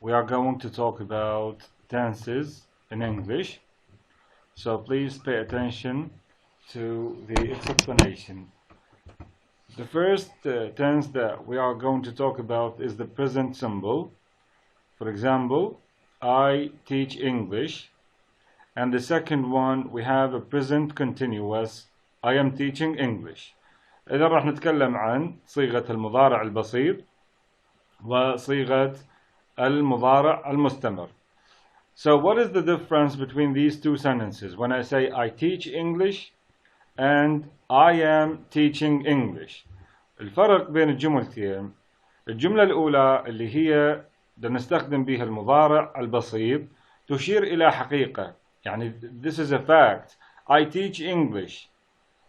we are going to talk about tenses in English. So please pay attention to the explanation. The first tense that we are going to talk about is the present simple. For example, I teach English. And the second one, we have a present continuous. I am teaching English. إذا راح نتكلم عن صيغة المضارع البسيط وصيغة المضارع المستمر. So what is the difference between these two sentences? When I say I teach English and I am teaching English. الفرق بين الجملتين. الجملة الأولى اللي هي نستخدم بها المضارع البسيط تشير إلى حقيقة. يعني this is a fact. I teach English.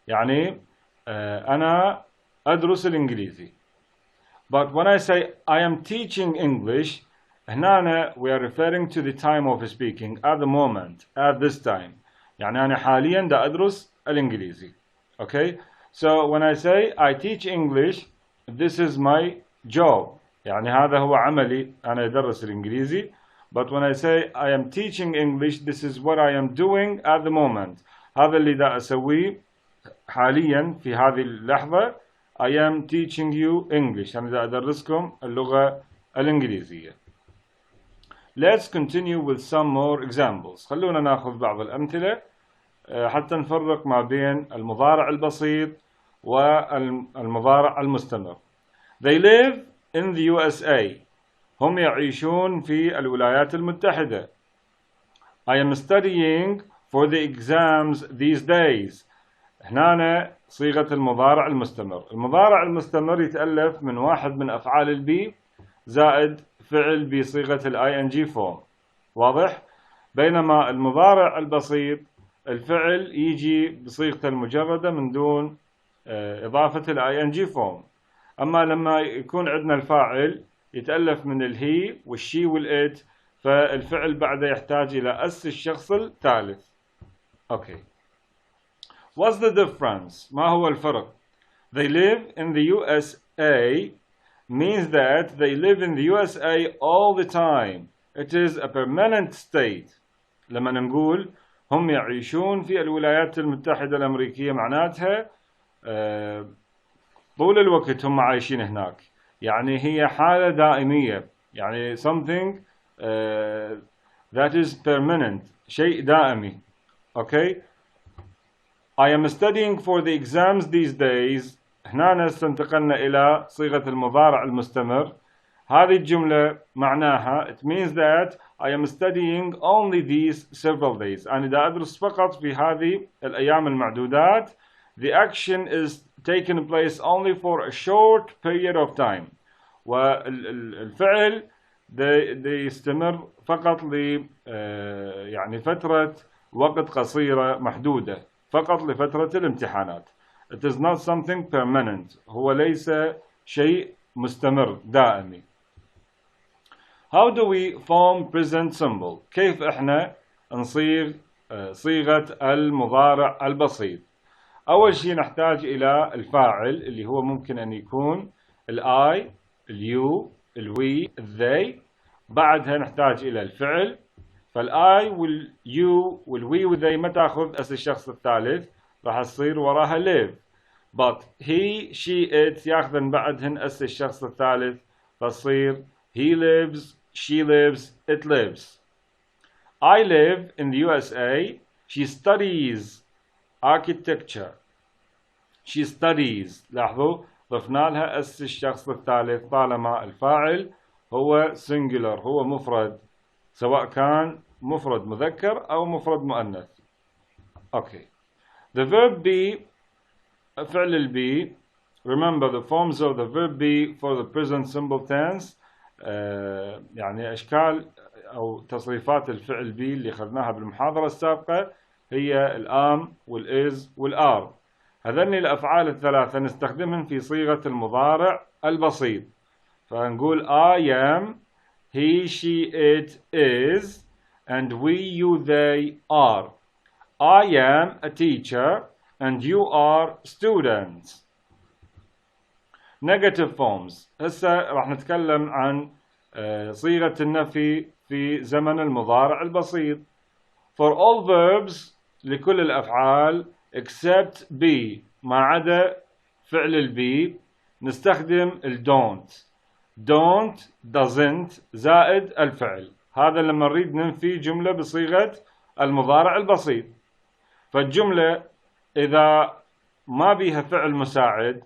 يعني أنا أدرس الإنجليزي. But when I say I am teaching English, هنا we are referring to the time of speaking, at the moment, at this time. يعني أنا حاليا دا أدرس الإنجليزي. Okay? So when I say I teach English, this is my job. يعني هذا هو عملي، أنا أدرس الإنجليزي. But when I say I am teaching English, this is what I am doing at the moment. هذا اللي دا أسويه حاليا في هذه اللحظة. I am teaching you English. أنا دا أدرسكم اللغة الإنجليزية. Let's continue with some more examples. خلونا ناخذ بعض الأمثلة حتى نفرق ما بين المضارع البسيط والمضارع المستمر. They live in the USA. هم يعيشون في الولايات المتحدة. I am studying for the exams these days. هنا صيغة المضارع المستمر. المضارع المستمر يتألف من واحد من أفعال البي زائد فعل بصيغة ing form. واضح؟ بينما المضارع البسيط الفعل يجي بصيغته المجردة من دون إضافة ing form. أما لما يكون عندنا الفاعل يتألف من الهي والشي والإت، فالفعل بعده يحتاج إلى أس الشخص الثالث. Okay. What's the difference? ما هو الفرق؟ They live in the USA means that they live in the USA all the time. It is a permanent state. لما نقول هم يعيشون في الولايات المتحدة الأمريكية معناتها طول الوقت هم عايشين هناك. يعني هي حالة دائمية. يعني something that is permanent. شيء دائمي. Okay? I am studying for the exams these days. هنا استنتقلنا إلى صيغة المضارع المستمر. هذه الجملة معناها it means that I am studying only these several days. أنا دا أدرس فقط في هذه الأيام المعدودات. The action is taking place only for a short period of time. والفعل يستمر فقط ل يعني فترة وقت قصيرة محدودة، فقط لفترة الامتحانات. It is not something permanent. هو ليس شيء مستمر دائمي. How do we form present simple? كيف احنا نصيغ صيغة المضارع البسيط؟ أول شيء نحتاج إلى الفاعل اللي هو ممكن أن يكون الآي، اليو، الوي، الذي. بعدها نحتاج إلى الفعل. فالآي واليو والوي والذي ما تأخذ أس الشخص الثالث، راح تصير وراها live. But he, she, it يأخذن بعدهن أس الشخص الثالث، فتصير he lives, she lives, it lives. I live in the USA. She studies architecture. She studies. لاحظوا ضفنا لها أس الشخص الثالث طالما الفاعل هو singular، هو مفرد، سواء كان مفرد مذكر أو مفرد مؤنث. Okay. The verb be فعل البي. Remember the forms of the verb be for the present simple tense. يعني أشكال أو تصريفات الفعل بي اللي أخذناها بالمحاضرة السابقة هي الآم والإز والآر. هذني الأفعال الثلاثة نستخدمهم في صيغة المضارع البسيط. فنقول I am, he, she, it is, and we, you, they are. I am a teacher and you are students. Negative forms. هسه راح نتكلم عن صيغة النفي في زمن المضارع البسيط. For all verbs لكل الأفعال except be ما عدا فعل البي نستخدم ال don't doesn't زائد الفعل. هذا لما نريد ننفي جملة بصيغة المضارع البسيط. فالجملة إذا ما بيها فعل مساعد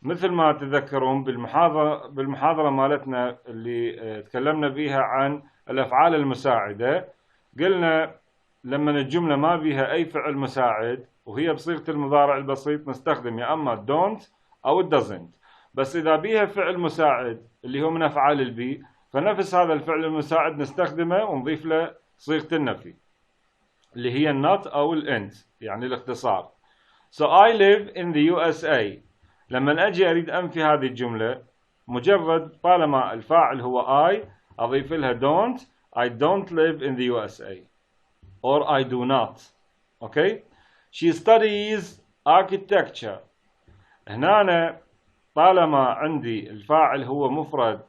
مثل ما تذكرون بالمحاضرة مالتنا اللي تكلمنا بيها عن الأفعال المساعدة، قلنا لما الجملة ما بيها أي فعل مساعد وهي بصيغة المضارع البسيط نستخدم يا أما don't أو doesn't. بس إذا بيها فعل مساعد اللي هو من أفعال البي فنفس هذا الفعل المساعد نستخدمه ونضيف له صيغة النفي اللي هي not أو end يعني الاختصار. So I live in the USA. لما أجي أريد أنفي هذه الجملة مجرد طالما الفاعل هو I أضيف لها don't. I don't live in the USA or I do not. Okay. She studies architecture. هنا طالما عندي الفاعل هو مفرد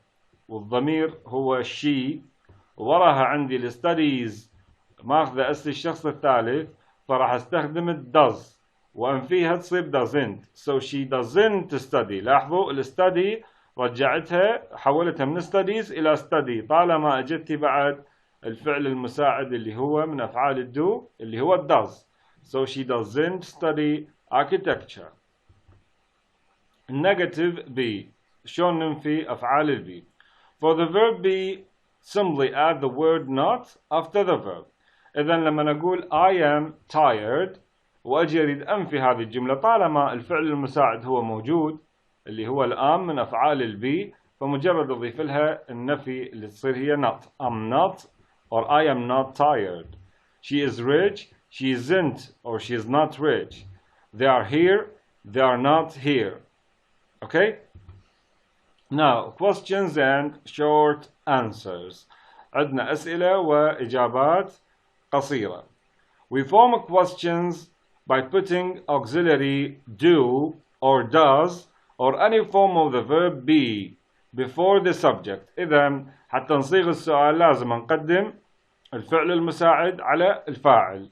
والضمير هو she ووراها عندي ال studies ماخذة أصل الشخص الثالث فراح استخدم ال does وأنفيها تصير doesn't. So she doesn't study. لاحظوا ال study رجعتها حولتها من studies إلى study طالما أجتي بعد الفعل المساعد اللي هو من أفعال الدو اللي هو ال does. So she doesn't study architecture. Negative be شلون ننفي أفعال البي. For the verb be simply add the word not after the verb. إذا لما نقول I am tired وأجي أريد أنفي هذه الجملة طالما الفعل المساعد هو موجود اللي هو الآن من أفعال البي فمجرد أضيف لها النفي اللي تصير هي not. I'm not or I am not tired. She is rich. She isn't or she is not rich. They are here. They are not here. Okay? Now, questions and short answers. عندنا أسئلة وإجابات قصيرة. We form questions by putting auxiliary do or does or any form of the verb be before the subject. إذا حتى نصيغ السؤال لازم نقدم الفعل المساعد على الفاعل.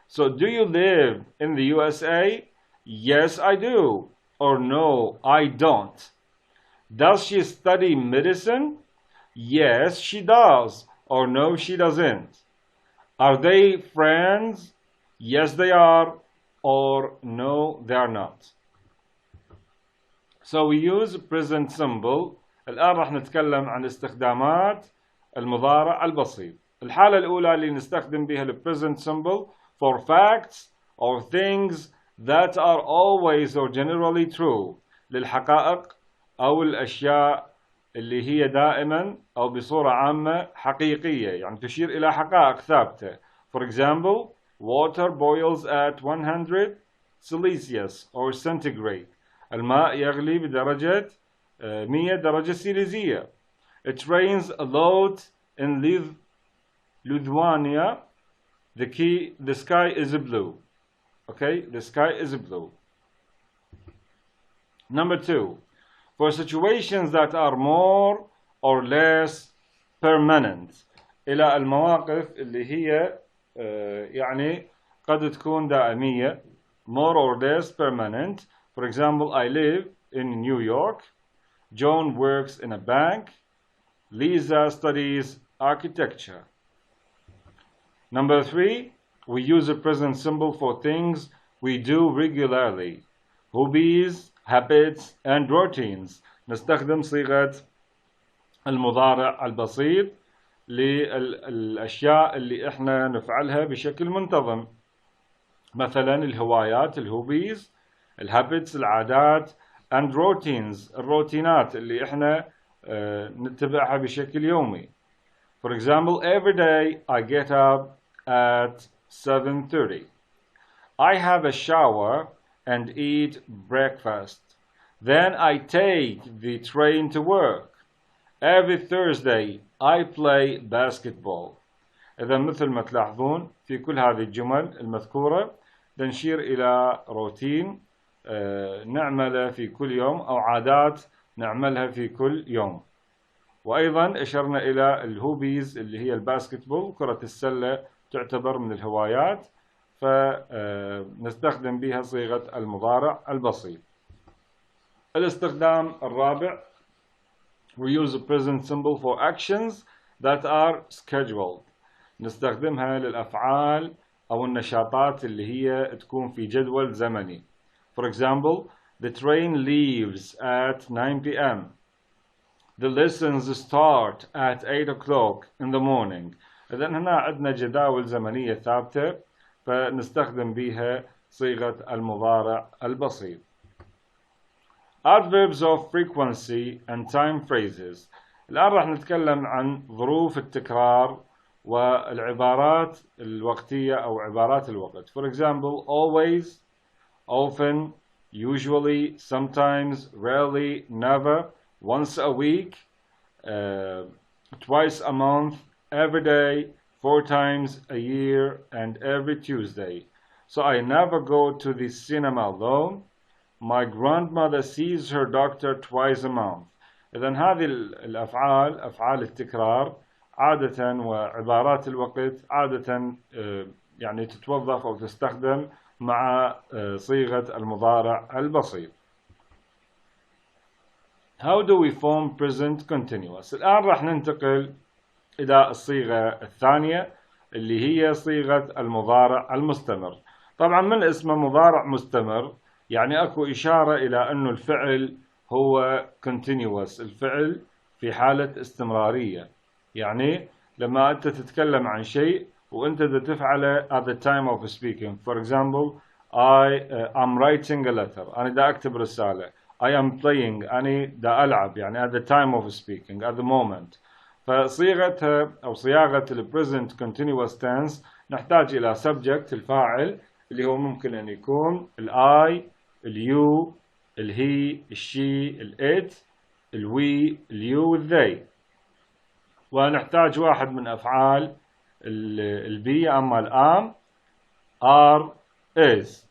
So, do you live in the USA? Yes, I do. Or no, I don't. Does she study medicine? Yes, she does. Or no, she doesn't. Are they friends? Yes, they are. Or no, they are not. So we use present simple. الآن راح نتكلم عن استخدامات المضارع البسيط. الحالة الأولى اللي نستخدم بها ال present simple for facts or things that are always or generally true. للحقائق أو الأشياء اللي هي دائما أو بصورة عامة حقيقية يعني تشير إلى حقائق ثابتة. For example, water boils at 100 Celsius or centigrade. الماء يغلي بدرجة 100 درجة سيليزية. It rains a lot in Lithuania. The sky is blue. Okay, the sky is blue. Number 2. For situations that are more or less permanent. إلى المواقف اللي هي يعني قد تكون دائمية. More or less permanent. For example, I live in New York. John works in a bank. Lisa studies architecture. Number 3, we use a present simple for things we do regularly. Hobbies, habits, and routines. نستخدم صيغة المضارع البسيط للأشياء اللي إحنا نفعلها بشكل منتظم. مثلا الهوايات الهوبيز، الهابتس العادات، and routines الروتينات اللي إحنا نتبعها بشكل يومي. For example, every day I get up at 7:30. I have a shower and eat breakfast. Then I take the train to work. Every Thursday I play basketball. إذا مثل ما تلاحظون في كل هذه الجمل المذكورة نشير إلى روتين نعمله في كل يوم أو عادات نعملها في كل يوم. وأيضا أشرنا إلى الهوبيز اللي هي الباسكتبول، كرة السلة تعتبر من الهوايات، فنستخدم بها صيغة المضارع البسيط. الاستخدام الرابع we use the present simple for actions that are scheduled. نستخدمها للأفعال أو النشاطات اللي هي تكون في جدول زمني. For example, the train leaves at 9 p.m. The lessons start at 8 o'clock in the morning. إذا هنا عندنا جداول زمنية ثابتة فنستخدم بها صيغة المضارع البسيط. Adverbs of frequency and time phrases. الآن راح نتكلم عن ظروف التكرار والعبارات الوقتية أو عبارات الوقت. For example, always, often, usually, sometimes, rarely, never, once a week, twice a month, every day, 4 times a year, and every Tuesday. So I never go to the cinema alone. My grandmother sees her doctor twice a month. إذن هذه الأفعال أفعال التكرار عادة وعبارات الوقت عادة يعني تتوظف أو تستخدم مع صيغة المضارع البسيط. How do we form present continuous؟ الآن راح ننتقل إلى الصيغة الثانية اللي هي صيغة المضارع المستمر. طبعا من اسمه مضارع مستمر يعني أكو إشارة إلى أنه الفعل هو continuous، الفعل في حالة استمرارية. يعني لما أنت تتكلم عن شيء وأنت تفعله at the time of speaking. For example, I'm writing a letter. أنا دا أكتب رسالة. I am playing. أنا دا ألعب. يعني at the time of speaking, at the moment. فصيغتها أو صياغة ال present continuous tense نحتاج إلى subject الفاعل اللي هو ممكن أن يكون ال I, ال you, ال he, ال she, ال it, ال we, ال you, ال they. ونحتاج واحد من أفعال ال be أما ال am, are, is.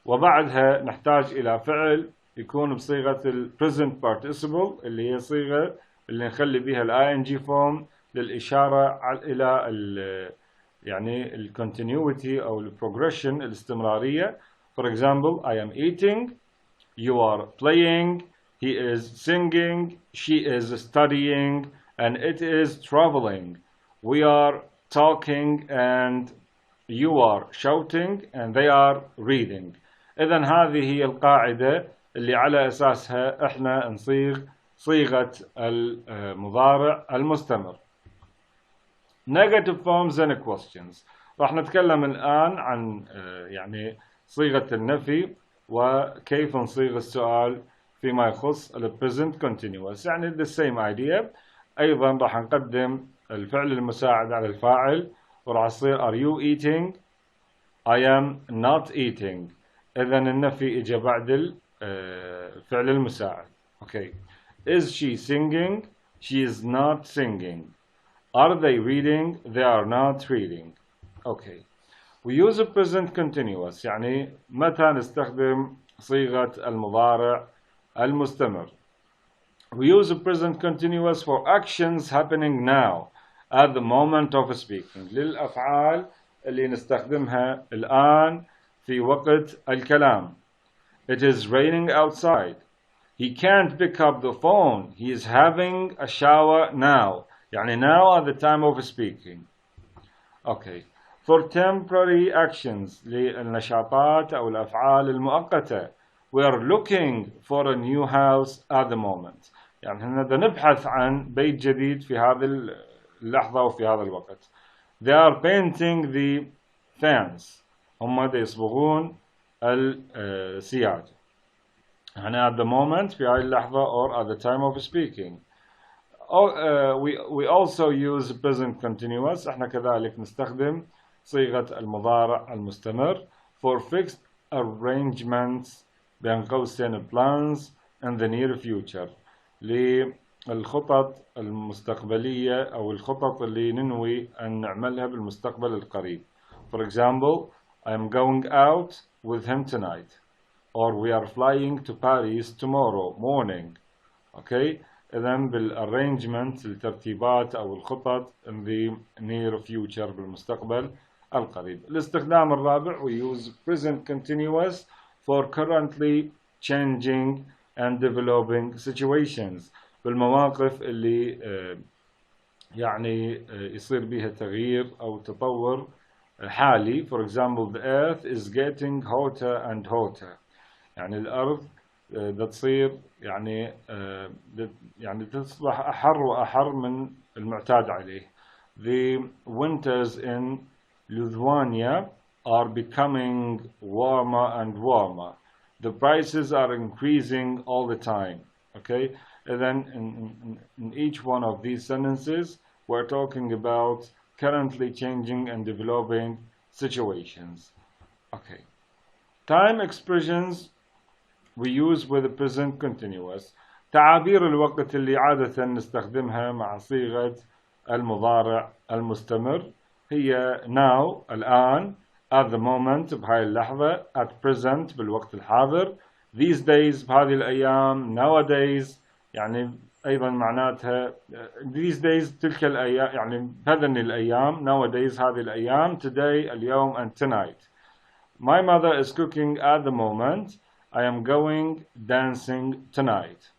وبعدها نحتاج إلى فعل يكون بصيغة ال present participle اللي هي صيغة اللي نخلي بها ال ing form للإشارة إلى يعني ال continuity أو ال progression الاستمرارية. For example, I am eating, you are playing, he is singing, she is studying, and it is traveling. We are talking and you are shouting and they are reading. إذن هذه هي القاعدة اللي على أساسها إحنا نصيغ صيغة المضارع المستمر. Negative forms and questions. راح نتكلم الآن عن يعني صيغة النفي وكيف نصيغ السؤال فيما يخص ال present continuous. يعني the same idea. أيضا راح نقدم الفعل المساعد على الفاعل وراح يصير are you eating? I am not eating. إذن النفي إجا بعد الفعل المساعد. Okay. Is she singing? She is not singing. Are they reading? They are not reading. Okay. We use the present continuous. يعني متى نستخدم صيغة المضارع المستمر. We use the present continuous for actions happening now at the moment of speaking. للأفعال اللي نستخدمها الآن في وقت الكلام. It is raining outside. He can't pick up the phone. He is having a shower now. يعني now at the time of speaking. Okay. For temporary actions للنشاطات أو الأفعال المؤقتة. We are looking for a new house at the moment. يعني احنا نبحث عن بيت جديد في هذه اللحظة وفي هذا الوقت. They are painting the fans. هم يصبغون السياج. يعني at the moment في هذه اللحظة or at the time of speaking. We also use present continuous. احنا كذلك نستخدم صيغة المضارع المستمر for fixed arrangements بين قوسين plans in the near future للخطط المستقبلية أو الخطط اللي ننوي أن نعملها بالمستقبل القريب. For example, I am going out with him tonight or we are flying to Paris tomorrow morning. Okay. إذا بالarrangement الترتيبات أو الخطط in the near future بالمستقبل القريب. الاستخدام الرابع we use present continuous for currently changing and developing situations بالمواقف اللي يعني يصير بها تغيير أو تطور حالي. For example, the earth is getting hotter and hotter. يعني الأرض تصير يعني تصبح أحر وأحر من المعتاد عليه. The winters in Lithuania are becoming warmer and warmer. The prices are increasing all the time. Okay, and then in each one of these sentences, we're talking about currently changing and developing situations. Okay, time expressions we use with the present continuous. تعابير الوقت اللي عادة نستخدمها مع صيغة المضارع المستمر هي now الآن, at the moment بهاي اللحظة, at present بالوقت الحاضر, these days بهذه الأيام, nowadays يعني أيضا معناتها these days تلك الأيام يعني بهذن الأيام, nowadays هذه الأيام, today اليوم and tonight. My mother is cooking at the moment. I am going dancing tonight.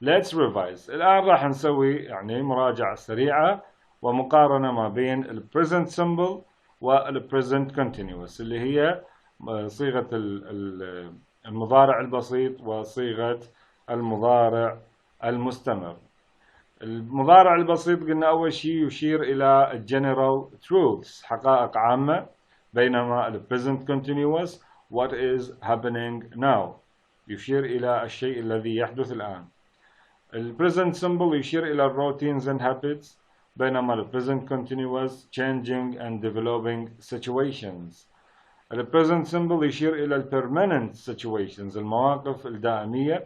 Let's revise. الآن راح نسوي يعني مراجعة سريعة ومقارنة ما بين ال present simple وال present continuous اللي هي صيغة المضارع البسيط وصيغة المضارع المستمر. المضارع البسيط قلنا أول شيء يشير إلى general truths حقائق عامة, بينما ال present continuous what is happening now يشير إلى الشيء الذي يحدث الآن. ال present simple يشير إلى routines and habits, بينما ال present continuous changing and developing situations. ال present simple يشير إلى ال permanent situations المواقف الدائمية,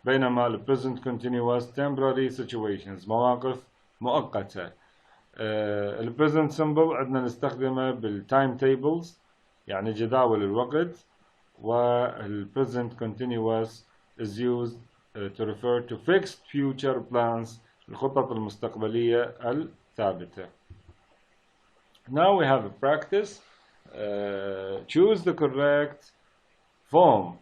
بينما ال present continuous temporary situations مواقف مؤقتة. ال present simple عندنا نستخدمه بال timetables يعني جداول الوقت, وال present continuous is used to refer to fixed future plans الخطط المستقبلية الثابتة. Now we have a practice. Choose the correct form,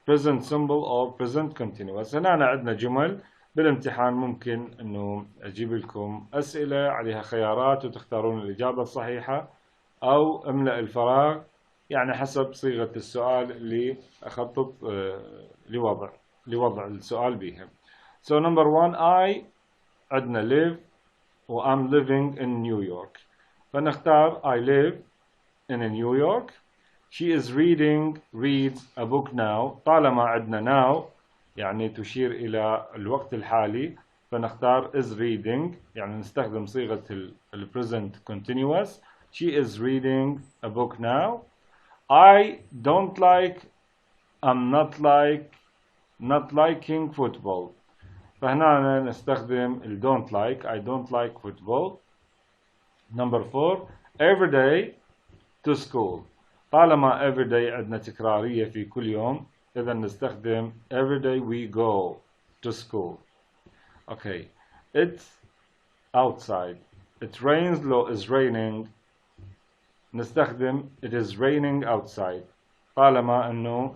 present simple or present continuous. هنا عندنا جمل بالامتحان ممكن انه اجيب لكم اسئلة عليها خيارات وتختارون الاجابة الصحيحة, او املأ الفراغ يعني حسب صيغة السؤال اللي اخطط لوضع السؤال بها. So number one, I عندنا live و I'm living in New York, فنختار I live in New York. She is reads a book now. طالما عندنا now يعني تشير إلى الوقت الحالي, فنختار is reading يعني نستخدم صيغة ال present continuous. She is reading a book now. I don't like, I'm not liking football, فهنا نستخدم ال don't like, I don't like football. Number four, every day to school. طالما every day عندنا تكرارية في كل يوم, إذا نستخدم every day we go to school. Okay, it's outside. It rains لو is raining نستخدم it is raining outside, طالما انه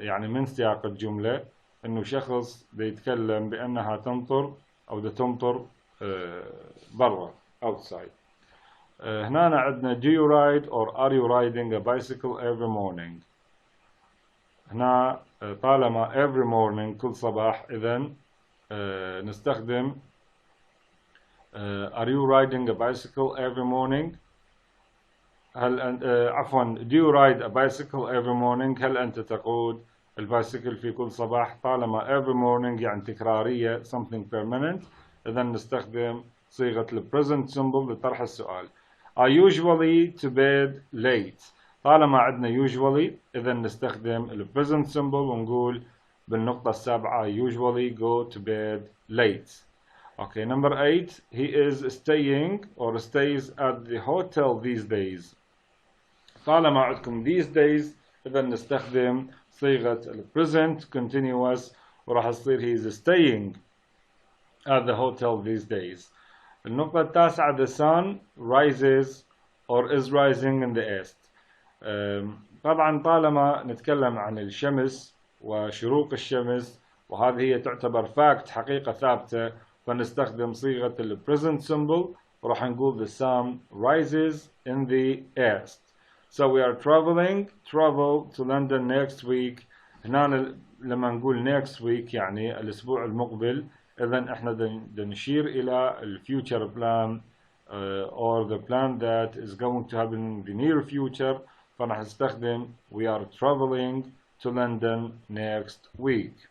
يعني من سياق الجملة انه شخص بيتكلم بانها تمطر او تمطر برا outside. هنا عندنا do you ride or are you riding a bicycle every morning. هنا طالما every morning كل صباح, إذن نستخدم are you riding a bicycle every morning. عفوا do you ride a bicycle every morning, هل أنت تقود البايسكل في كل صباح. طالما every morning يعني تكرارية something permanent, إذن نستخدم صيغة ال present simple لطرح السؤال. I usually to bed late. طالما عندنا usually إذن نستخدم ال present simple ونقول بالنقطة السابعة I usually go to bed late. Okay, number 8, he is staying or stays at the hotel these days. طالما عندكم these days إذن نستخدم صيغة ال present continuous وراح تصير he is staying at the hotel these days. النقطة التاسعة the sun rises or is rising in the east. طبعا طالما نتكلم عن الشمس وشروق الشمس وهذه هي تعتبر fact حقيقة ثابتة فنستخدم صيغة ال present simple وراح نقول the sun rises in the east. So we are travel to London next week. هنا لما نقول next week يعني الأسبوع المقبل إذا إحنا نشير إلى ال future plan or the plan that is going to happen in the near future فراح نستخدم we are traveling to London next week.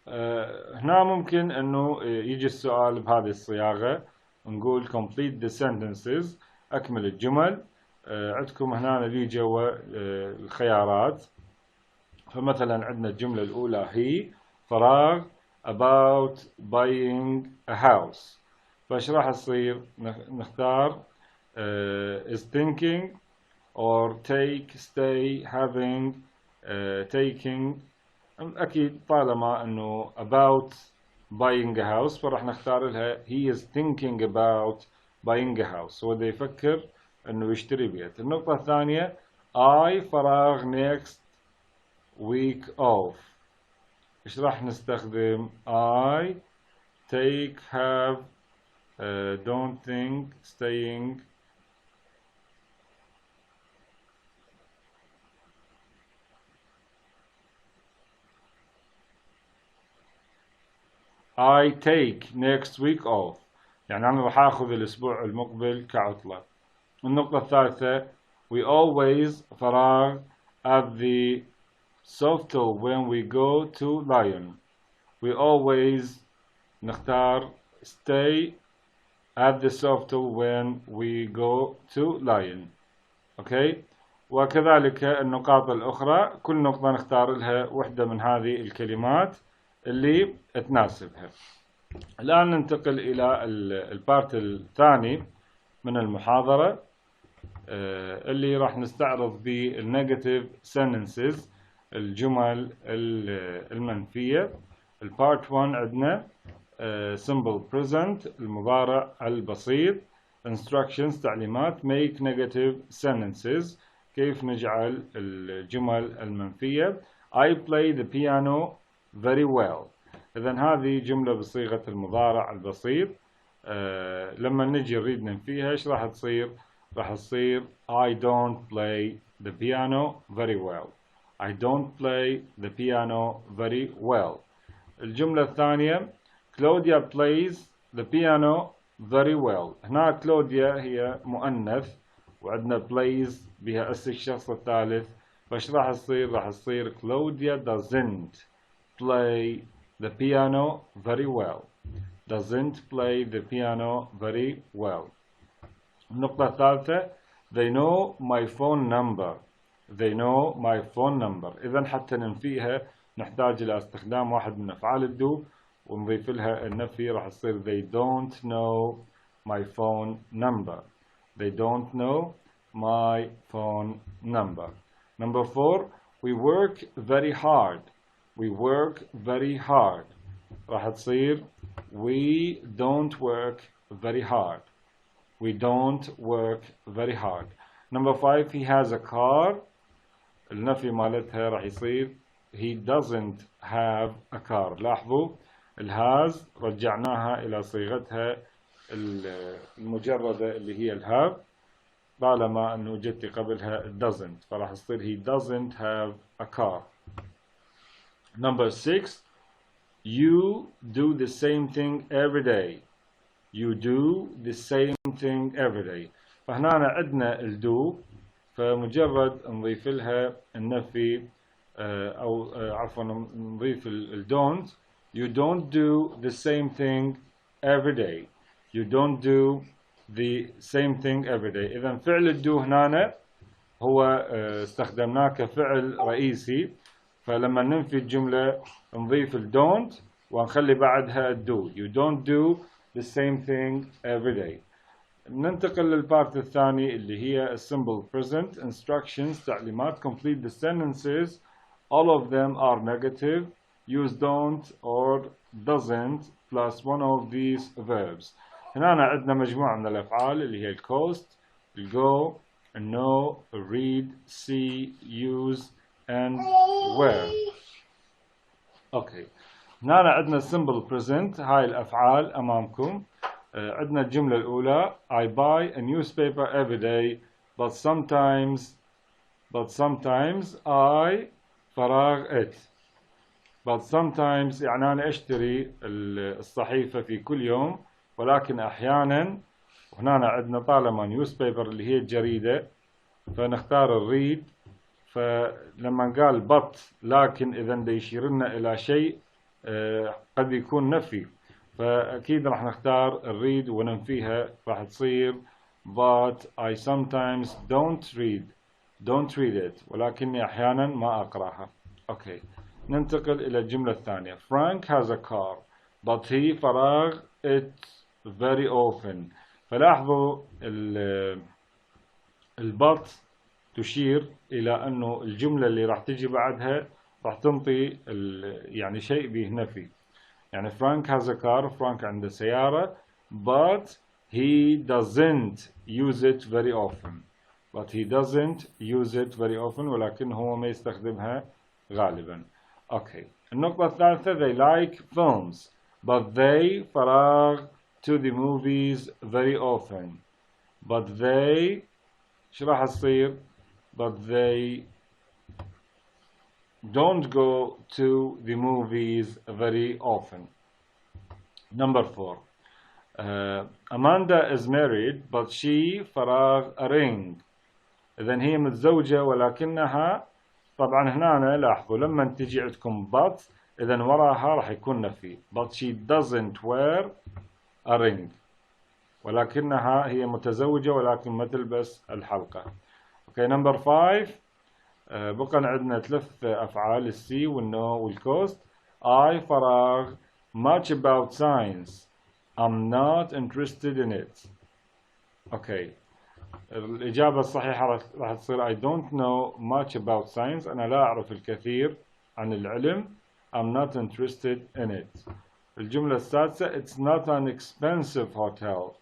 هنا ممكن إنه يجي السؤال بهذه الصياغة نقول complete the sentences أكمل الجمل. عندكم هنا اللي جوا الخيارات فمثلا عندنا الجملة الأولى هي فراغ about buying a house فايش راح يصير نختار is thinking or take stay having taking. أكيد طالما أنه about buying a house فراح نختار لها he is thinking about buying a house هو دا يفكر أنه يشتري بيت. النقطة الثانية I فراغ next week off إيش راح نستخدم I take have don't think staying I take next week off يعني أنا راح أخذ الأسبوع المقبل كعطلة. النقطة الثالثة we always فراغ at the Softel when we go to Lion. We always نختار stay at the Softel when we go to Lion. Okay. وكذلك النقاط الأخرى كل نقطة نختار لها وحدة من هذه الكلمات اللي تناسبها. الآن ننتقل إلى البارت الثاني من المحاضرة اللي راح نستعرض به النيجاتيف sentences الجمل المنفية. البارت 1 عندنا simple present المضارع البسيط instructions تعليمات make negative sentences كيف نجعل الجمل المنفية. I play the piano very well. إذا هذه جملة بصيغة المضارع البسيط. لما نجي نريد ننفيها إيش راح تصير؟ راح تصير I don't play the piano very well. I don't play the piano very well. الجملة الثانية Claudia plays the piano very well. هنا كلوديا هي مؤنث وعندنا plays بها اس الشخص الثالث فايش راح تصير؟ راح تصير Claudia doesn't play the piano very well. Doesn't play the piano very well. النقطة الثالثة They know my phone number. They know my phone number. إذا حتى ننفيها نحتاج إلى استخدام واحد من أفعال الدو ونضيف لها النفي راح تصير They don't know my phone number. They don't know my phone number. Number 4 We work very hard. We work very hard. راح تصير We don't work very hard. We don't work very hard. Number 5 He has a car. النفي مالتها راح يصير He doesn't have a car. لاحظوا الهاز رجعناها إلى صيغتها المجردة اللي هي الهاف طالما أنه جت قبلها doesn't فراح يصير He doesn't have a car. Number 6 You do the same thing every day. You do the same thing every day. فهنا عندنا الدو فمجرد نضيف لها النفي أو عفوا نضيف الدونت. You don't do the same thing every day. You don't do the same thing every day. إذا فعل الدو هنا هو استخدمناه كفعل رئيسي فلما ننفي الجملة نضيف الدونت ونخلي بعدها الدو. You don't do the same thing every day. ننتقل للبارت الثاني اللي هي simple present instructions تعليمات complete the sentences all of them are negative use don't or doesn't plus one of these verbs. هنا عندنا مجموعة من الأفعال اللي هي الcost, go, know, read, see, use and wear. اوكي. هنا عندنا simple present. هاي الأفعال أمامكم. عندنا الجملة الأولى I buy a newspaper every day but sometimes I فراغ it. but sometimes يعني أنا أشتري الصحيفة في كل يوم ولكن أحيانا. وهنا عندنا طالما newspaper اللي هي الجريدة فنختار الريد. فلما قال but لكن إذا دا يشير لنا إلى شيء قد يكون نفي فأكيد راح نختار الريد وننفيها راح تصير but I sometimes don't read it ولكني أحيانا ما أقرأها. أوكي. ننتقل إلى الجملة الثانية. Frank has a car but he فراغ it very often. فلاحظوا البط تشير إلى أنه الجملة اللي راح تجي بعدها راح تنطي يعني شيء به نفي. يعني Frank has a car. فرانك عنده سيارة but he doesn't use it very often. ولكن هو ما يستخدمها غالبا. أوكي. النقطة الثالثة they like films but they فراغ to the movies very often. but they شو راح تصير؟ but they don't go to the movies very often. Number 4. Amanda is married but she فراغ a ring. إذن هي متزوجة ولكنها طبعا هنا لاحظوا لما تجي عندكم but إذن وراها راح يكون نفي. but she doesn't wear a ring. ولكنها هي متزوجة ولكن ما تلبس الحلقة. Okay, number 5. بقى عندنا 3 أفعال السي والنو والكوست. I فراغ much about science. I'm not interested in it. Okay. الإجابة الصحيحة راح تصير I don't know much about science. أنا لا أعرف الكثير عن العلم. I'm not interested in it. الجملة السادسة It's not an expensive hotel.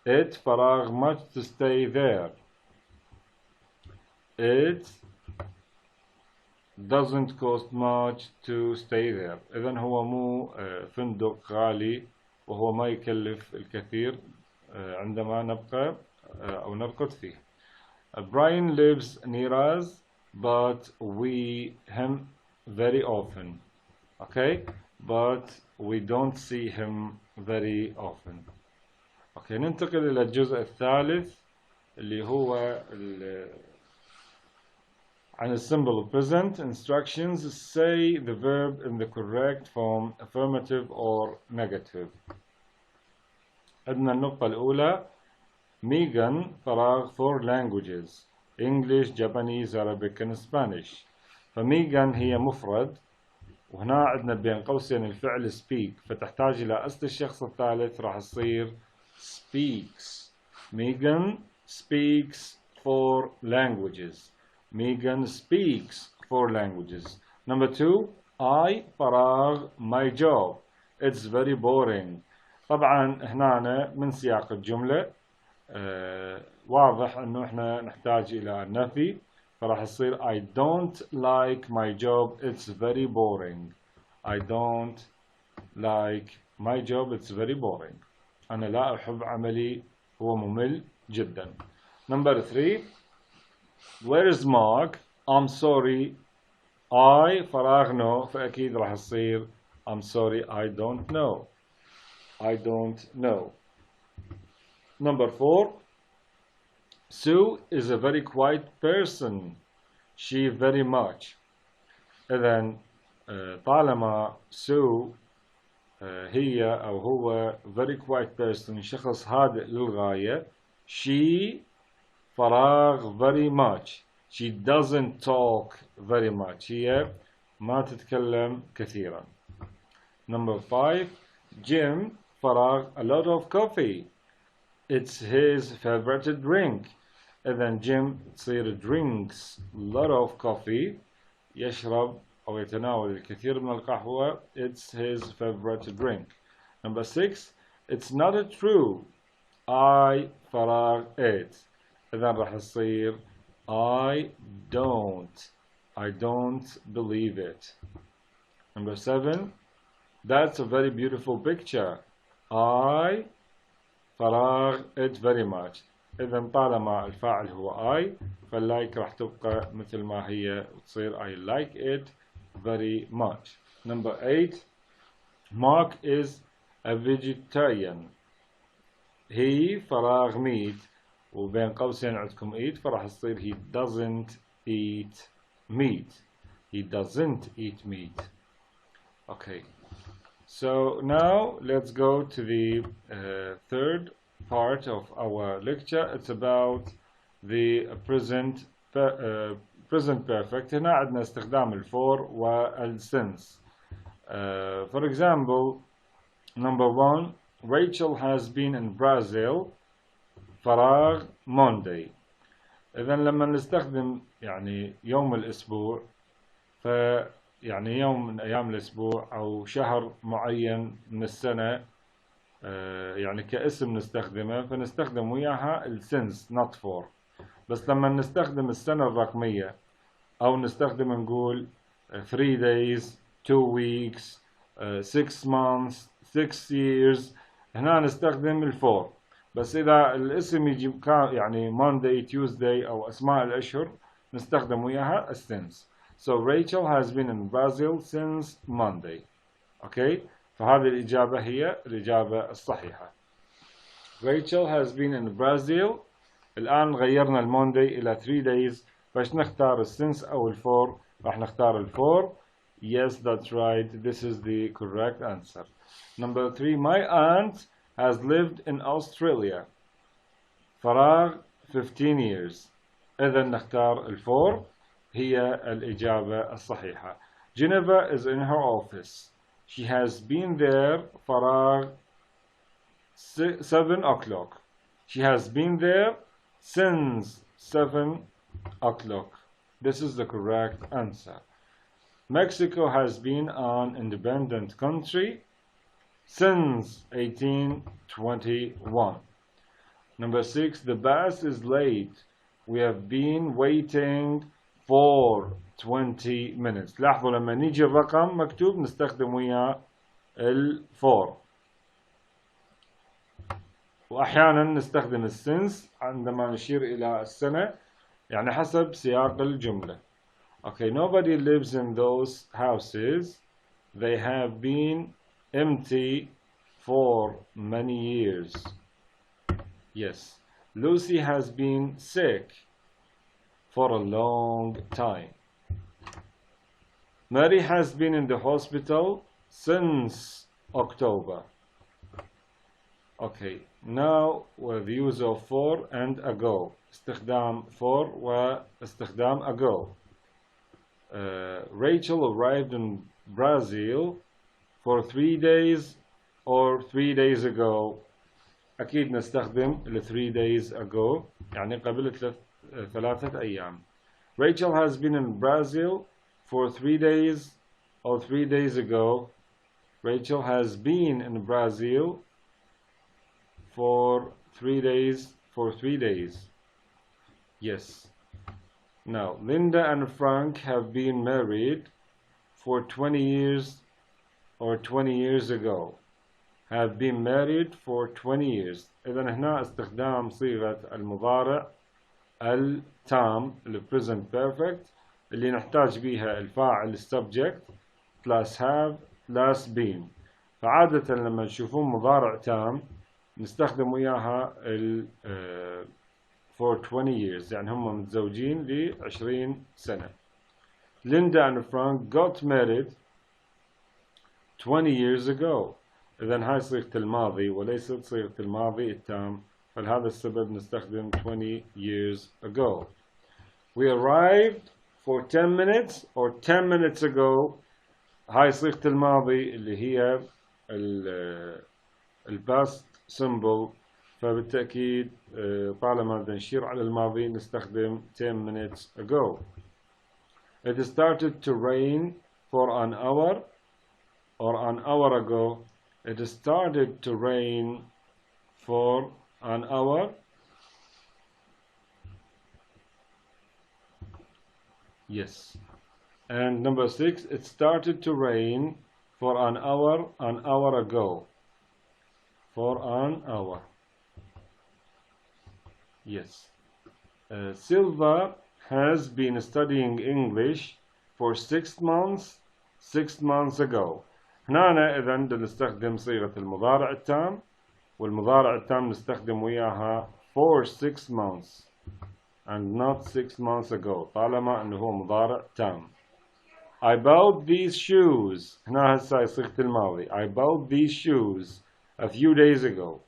It فراغ much to stay there. It doesn't cost much to stay there. إذن هو مو فندق غالي وهو ما يكلف الكثير عندما نبقى أو نرقد فيه. Brian lives near us but we him very often. Okay, but we don't see him very often. Okay, ننتقل إلى الجزء الثالث اللي هو عن الsimple present. Instructions. Say the verb in the correct form, affirmative or negative. عندنا النقطة الأولى Megan فراغ 4 languages English, Japanese, Arabic and Spanish. فميغان هي مفرد وهنا عندنا بين قوسين الفعل speak فتحتاج إلى أصل الشخص الثالث راح تصير speaks. Megan speaks 4 languages. Megan speaks 4 languages. Number 2. I فراغ my job. It's very boring. طبعا هنا من سياق الجملة واضح انه احنا نحتاج الى النفي فراح يصير I don't like my job. It's very boring. I don't like my job. It's very boring. أنا لا أحب عملي هو ممل جدا. Number 3. Where is Mark? I'm sorry. I فراغ no فأكيد راح يصير I'm sorry I don't know. I don't know. Number 4. Sue is a very quiet person. She very much. إذن طالما Sue هي أو هو very quiet person شخص هادئ للغاية. She فراغ very much. She doesn't talk very much. هي ما تتكلم كثيرا. Number 5. Jim فراغ a lot of coffee. It's his favorite drink. إذن Jim تصير drinks a lot of coffee. يشرب أو يتناول الكثير من القهوة. It's his favorite drink. Number 6. It's not true. I فراغ it. إذا راح يصير I don't believe it. Number 7. That's a very beautiful picture. I فراغ it very much. إذا طالما الفاعل هو I فاللايك راح تبقى مثل ما هي وتصير I like it very much. Number 8. Mark is a vegetarian. He فراغ meat وبين قوسين عندكم eat فراح يصير he doesn't eat meat. He doesn't eat meat. Okay. So now let's go to the third part of our lecture. It's about the present perfect. هنا عندنا استخدام الفور والsince. For example, number 1. Rachel has been in Brazil فراغ Monday. إذا لما نستخدم يعني يوم الأسبوع يعني يوم من أيام الأسبوع أو شهر معين من السنة يعني كاسم نستخدمه فنستخدم وياها since not for. بس لما نستخدم السنة الرقمية أو نستخدم نقول 3 days 2 weeks 6 months 6 years هنا نستخدم الفور. بس إذا الاسم يجي يعني Monday Tuesday أو أسماء الأشهر نستخدم وياها since. So Rachel has been in Brazil since Monday. Okay. فهذه الإجابة هي الإجابة الصحيحة. Rachel has been in Brazil. الآن غيرنا الموندي إلى 3 days. فاش نختار since أو الفور؟ راح نختار الفور. Yes, that's right. This is the correct answer. Number 3. My aunt has lived in Australia فراغ 15 years. إذا نختار الفور هي الإجابة الصحيحة. Geneva is in her office. She has been there فراغ 7 o'clock. She has been there since 7 o'clock. This is the correct answer. Mexico has been an independent country since 1821. Number 6. The bus is late. We have been waiting for 20 minutes. لاحظوا لما نيجي الرقم مكتوب نستخدم وياه الفور. وأحيانا نستخدم السنس عندما نشير إلى السنة يعني حسب سياق الجملة. Okay, nobody lives in those houses. They have been empty for many years. Yes, Lucy has been sick for a long time. Mary has been in the hospital since October. Okay, now with the use of for and ago. استخدام for واستخدام ago. Rachel arrived in Brazil for 3 days or 3 days ago. أكيد نستخدم 3 days ago يعني قبل 3 أيام. Rachel has been in Brazil for 3 days or 3 days ago. Rachel has been in Brazil for 3 days for 3 days. Yes. Now, Linda and Frank have been married for 20 years or 20 years ago. Have been married for 20 years. إذا هنا استخدام صيغة المضارع التام present perfect اللي نحتاج بيها الفاعل subject plus have plus been. فعادة لما تشوفون مضارع تام نستخدم وياها for 20 years يعني هم متزوجين ل20 سنة. Linda and Frank got married 20 years ago. إذن هاي صيغة الماضي وليست صيغة الماضي التام فلهذا السبب نستخدم 20 years ago. We arrived for 10 minutes or 10 minutes ago. هاي صيغة الماضي اللي هي past symbol فبالتأكيد طالما بدنا نشير على الماضي نستخدم 10 minutes ago. It started to rain for an hour or an hour ago. It started to rain for an hour. Yes. And number 6, it started to rain for an hour ago. For an hour. Yes. Silva has been studying English for 6 months 6 months ago. هنا إذا نستخدم صيغة المضارع التام، والمضارع التام نستخدم وياها for 6 months and not 6 months ago طالما أنه هو مضارع تام. I bought these shoes. هنا هسه صيغة الماضي. I bought these shoes a few days ago.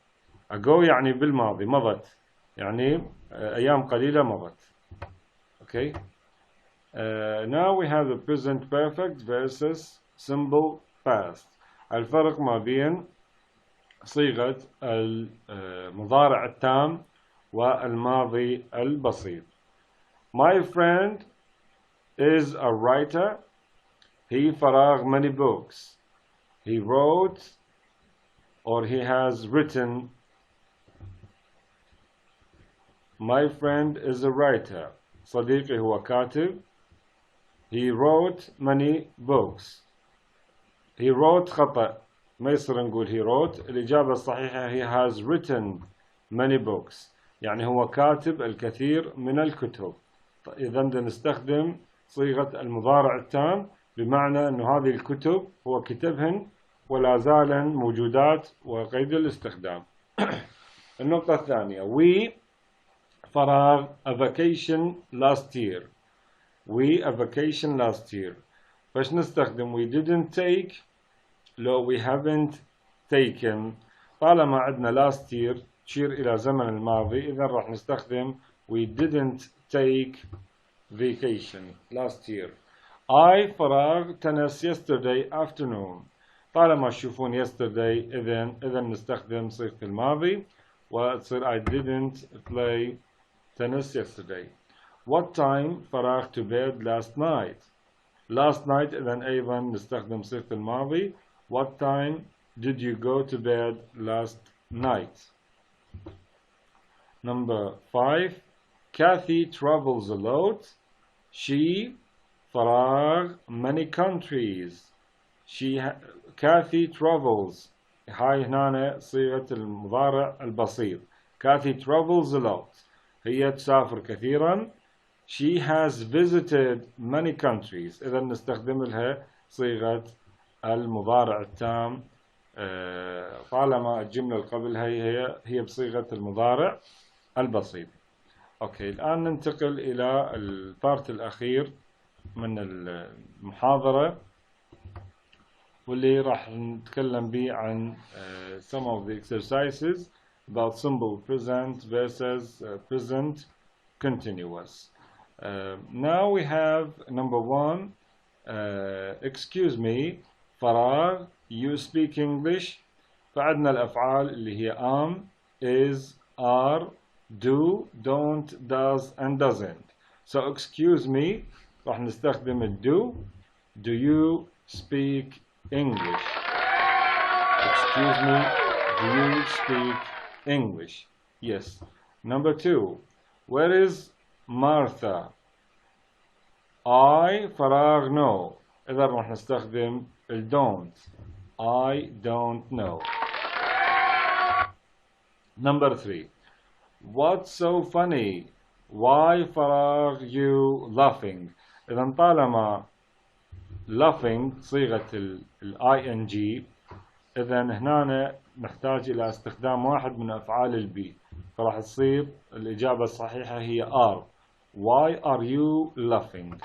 ago يعني بالماضي، مضت، يعني أيام قليلة مضت. Okay. Now we have the present perfect versus simple past. الفرق ما بين صيغة المضارع التام والماضي البسيط. My friend is a writer. He فرغ many books. He wrote or he has written. My friend is a writer. صديقي هو كاتب. He wrote many books. He wrote خطأ، ما يصير نقول he wrote. الإجابة الصحيحة he has written many books، يعني هو كاتب الكثير من الكتب. إذا نستخدم صيغة المضارع التام بمعنى أن هذه الكتب هو كتبهن ولا زالن موجودات وقيد الاستخدام. النقطة الثانية we فراغ a vacation last year. We a vacation last year. فاش نستخدم we didn't take لو we haven't taken. طالما عندنا last year تشير إلى زمن الماضي، إذا راح نستخدم we didn't take vacation last year. I فراغ tennis yesterday afternoon. طالما تشوفون yesterday إذا نستخدم صيغة الماضي وتصير I didn't play tennis yesterday. What time فرغت to bed last night. Last night إذا أيضا نستخدم صيغة الماضي. What time did you go to bed last night? Number 5. Kathy travels a lot. She فراغ many countries. Kathy travels. هاي هنا صيغة المضارع البسيط. Kathy travels a lot. هي تسافر كثيرا. She has visited many countries. إذا نستخدم لها صيغة المضارع التام طالما الجملة اللي قبلها هي بصيغة المضارع البسيط. أوكي، الآن ننتقل إلى البارت الأخير من المحاضرة واللي راح نتكلم به عن some of the exercises about simple present versus present continuous. Now we have number 1. Excuse me فراغ you speak English. فعندنا الأفعال اللي هي am, is, are, do, don't, does and doesn't. So excuse me راح نستخدم do. Do you speak English? Excuse me, do you speak English? Yes. Number 2. Where is Martha? I فراغ no. إذا راح نستخدم don't. I don't know. Number 3. What's so funny? Why فراغ you laughing. إذا طالما laughing صيغة ing إذا هنا نحتاج إلى استخدام واحد من أفعال البي، فراح تصير الإجابة الصحيحة هي are. Why are you laughing?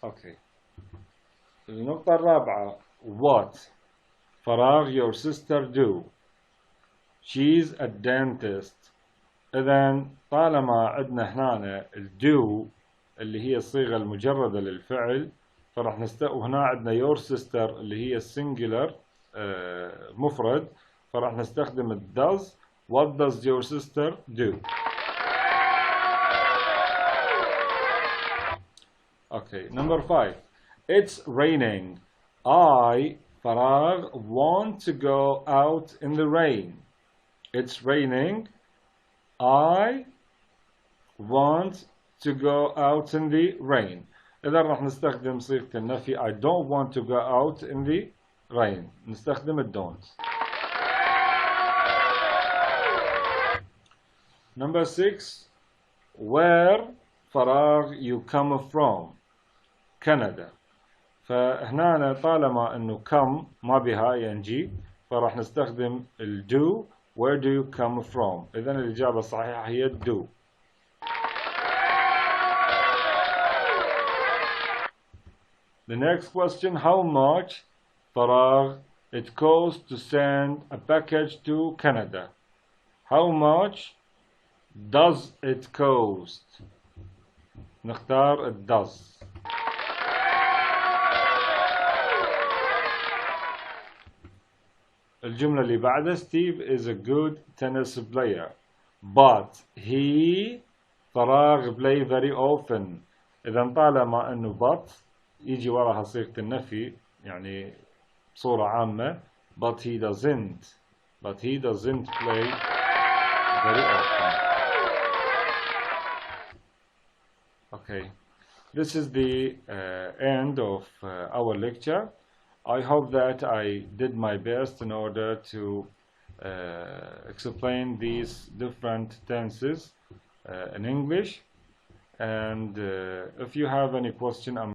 Okay. النقطة الرابعة what فراغ your sister do. She's a dentist. إذا طالما عندنا هنا do اللي هي الصيغة المجردة للفعل فراح وهنا عندنا your sister اللي هي singular مفرد، فراح نستخدم does. What does your sister do? Okay, number 5. It's raining. I فراغ want to go out in the rain. It's raining. I want to go out in the rain. إذا راح نستخدم صيغة النفي I don't want to go out in the rain. نستخدم ال don't. Number 6. Where فراغ you come from. Canada. فهنا طالما انه come ما بها ing فراح نستخدم ال do. Where do you come from? إذن الإجابة الصحيحة هي do. The next question, how much فراغ it costs to send a package to Canada? How much does it cost? نختار it does. الجملة اللي بعدها Steve is a good tennis player but he فراغ play very often. إذا طالما إنه but يجي وراها صيغة النفي يعني بصورة عامة but he doesn't play very often. Okay, this is the end of our lecture. I hope that I did my best in order to explain these different tenses in English, and if you have any question, I'm